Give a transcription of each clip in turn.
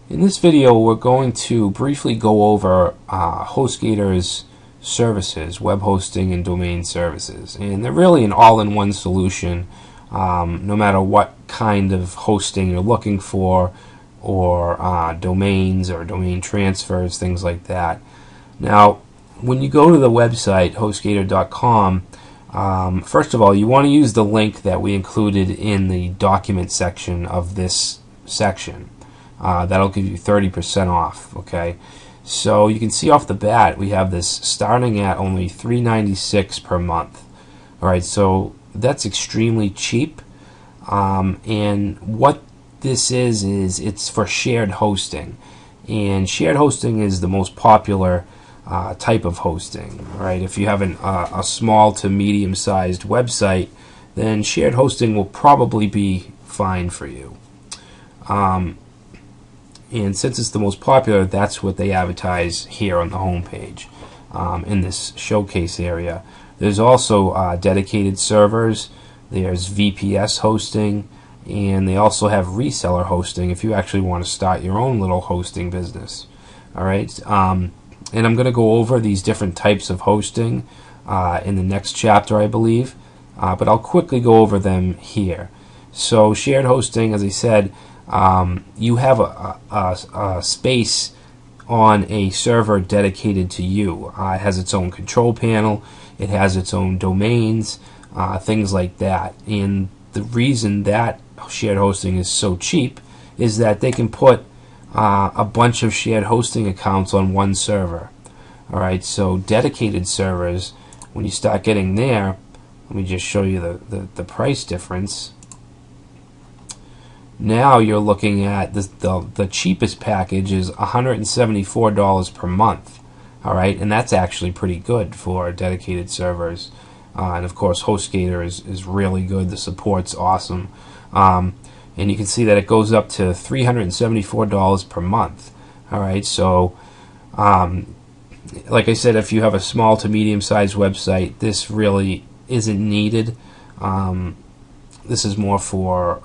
In this video, we're going to briefly go over Hostgator's services, web hosting and domain services. And they're really an all-in-one solution, no matter what kind of hosting you're looking for, or domains or domain transfers, things like that. Now, when you go to the website, hostgator.com, first of all, you want to use the link that we included in the document section of this section. That'll give you 30% off. Okay, so you can see off the bat we have this starting at only $3.96 per month. All right, so that's extremely cheap. And what this is it's for shared hosting, and shared hosting is the most popular type of hosting. Right? If you have a small to medium-sized website, then shared hosting will probably be fine for you. And since it's the most popular, that's what they advertise here on the home page, in this showcase area. There's also dedicated servers, there's Vps hosting, and they also have reseller hosting if you actually want to start your own little hosting business. Alright, and I'm going to go over these different types of hosting in the next chapter, I believe, but I'll quickly go over them here. So shared hosting, as I said, you have a space on a server dedicated to you. It has its own control panel, it has its own domains, things like that. And the reason that shared hosting is so cheap is that they can put a bunch of shared hosting accounts on one server. Alright, so dedicated servers, when you start getting there, let me just show you the price difference. Now you're looking at the cheapest package is $174 per month. Alright, and that's actually pretty good for dedicated servers. And of course Hostgator is really good, the support's awesome. And you can see that it goes up to $374 per month. Alright, so like I said, if you have a small to medium sized website, this really isn't needed. This is more for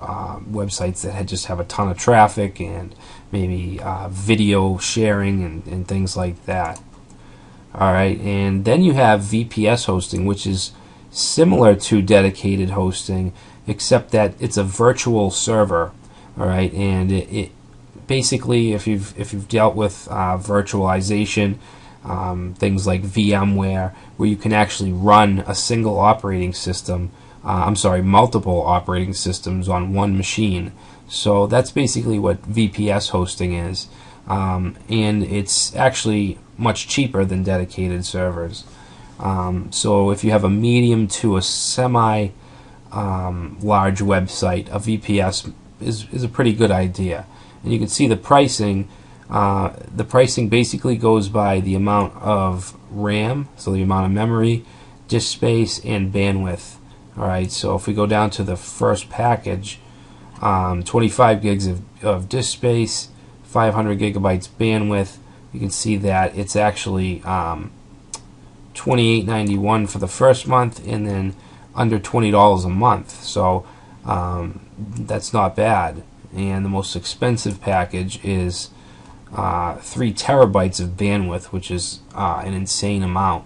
websites that just have a ton of traffic and maybe video sharing and things like that. Alright, and then you have VPS hosting, which is similar to dedicated hosting, except that it's a virtual server. Alright, and it basically, if you've dealt with virtualization, things like VMware, where you can actually run a single operating system, multiple operating systems on one machine. So that's basically what VPS hosting is, and it's actually much cheaper than dedicated servers. So if you have a medium to a semi large website, a VPS is a pretty good idea. And you can see the pricing. The pricing basically goes by the amount of RAM, so the amount of memory, disk space, and bandwidth. Alright, so if we go down to the first package, 25 gigs of disk space, 500 gigabytes bandwidth, you can see that it's actually $28.91 for the first month, and then under $20 a month. So that's not bad. And the most expensive package is 3 terabytes of bandwidth, which is an insane amount.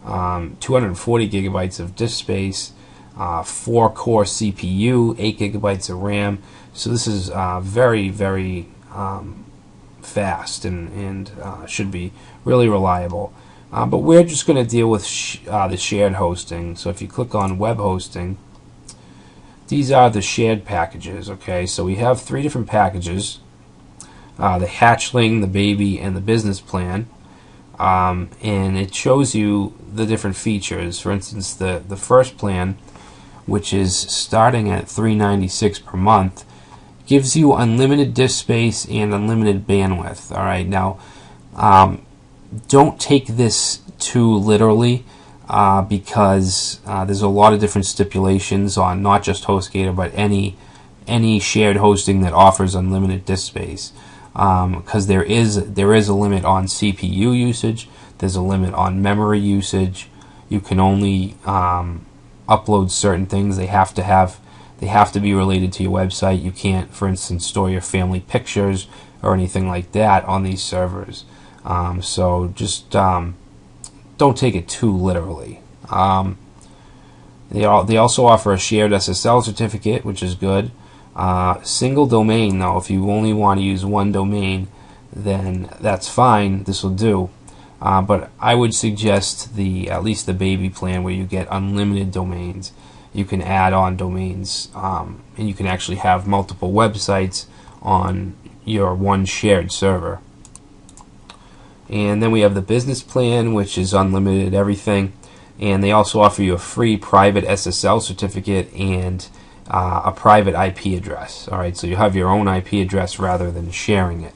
240 gigabytes of disk space, 4-core CPU, 8 gigabytes of RAM. So this is very, very fast and should be really reliable. But we're just going to deal with the shared hosting. So if you click on web hosting, these are the shared packages. Okay, so we have 3 different packages: the hatchling, the baby, and the business plan. And it shows you the different features. For instance, the first plan, which is starting at $3.96 per month, gives you unlimited disk space and unlimited bandwidth. Alright, now don't take this too literally, because there's a lot of different stipulations on not just Hostgator, but any shared hosting that offers unlimited disk space. Because there is a limit on CPU usage, there's a limit on memory usage. You can only upload certain things. They have to have They have to be related to your website. You can't, for instance, store your family pictures or anything like that on these servers. So just don't take it too literally. They also offer a shared SSL certificate, which is good. Single domain, though, if you only want to use one domain, then that's fine. This will do. But I would suggest at least the baby plan, where you get unlimited domains. You can add on domains, and you can actually have multiple websites on your one shared server. And then we have the business plan, which is unlimited everything. And they also offer you a free private SSL certificate and a private IP address. All right, so you have your own IP address rather than sharing it.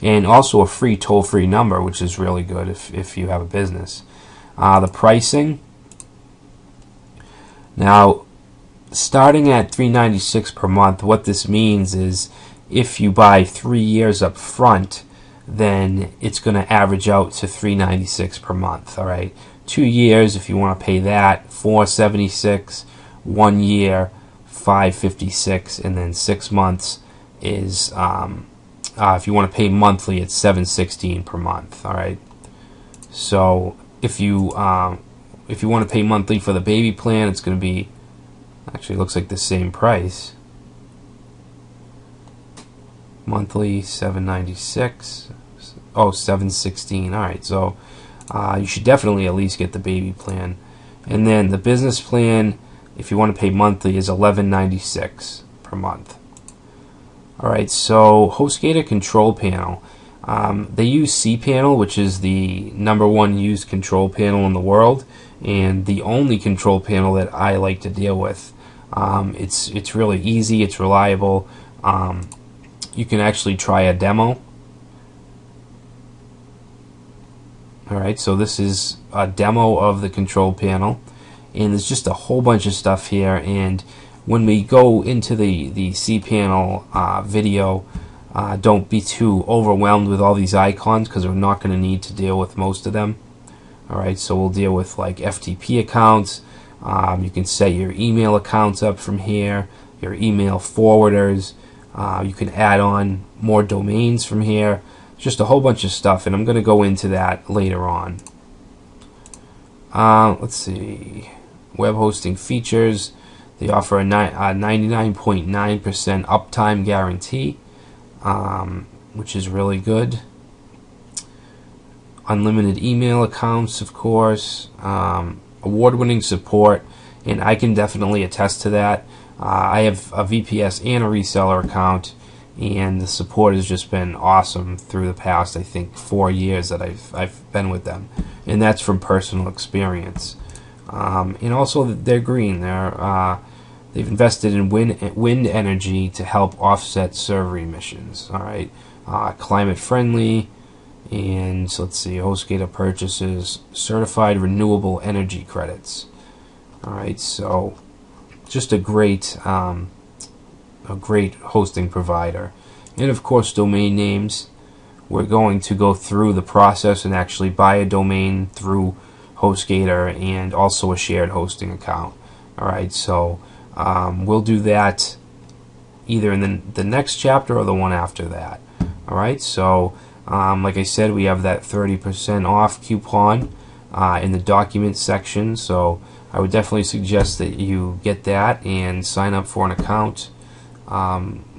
And also a free toll-free number, which is really good if you have a business. The pricing. Now, starting at $396 per month, what this means is if you buy 3 years up front, then it's going to average out to $396 per month. All right, 2 years if you want to pay that, $476. 1 year, $556, and then 6 months is if you want to pay monthly, it's $716 per month. All right, so if you want to pay monthly for the baby plan, it's going to be, actually, it looks like the same price. Monthly $796. Oh, $716. All right, so you should definitely at least get the baby plan, and then the business plan, if you want to pay monthly, is $11.96 per month. All right, so Hostgator Control Panel. They use cPanel, which is the #1 used control panel in the world, and the only control panel that I like to deal with. It's really easy. It's reliable. You can actually try a demo. All right, so this is a demo of the control panel, and there's just a whole bunch of stuff here. And when we go into the cPanel video, don't be too overwhelmed with all these icons, because we're not going to need to deal with most of them. All right, so we'll deal with like FTP accounts. You can set your email accounts up from here, your email forwarders. You can add on more domains from here. Just a whole bunch of stuff, and I'm going to go into that later on. Let's see. Web hosting features. They offer a 99.9% uptime guarantee, which is really good. Unlimited email accounts, of course. Award-winning support, and I can definitely attest to that. I have a VPS and a reseller account, and the support has just been awesome through the past, I think, 4 years that I've been with them, and that's from personal experience. And also, they're green. They've invested in wind energy to help offset server emissions. All right, climate friendly, and so let's see. Hostgator purchases certified renewable energy credits. All right, so just a great hosting provider. And of course, domain names. We're going to go through the process and actually buy a domain through Hostgator, and also a shared hosting account. All right, so we'll do that either in the next chapter or the one after that. All right, so like I said, we have that 30% off coupon in the documents section, so I would definitely suggest that you get that and sign up for an account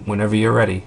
whenever you're ready.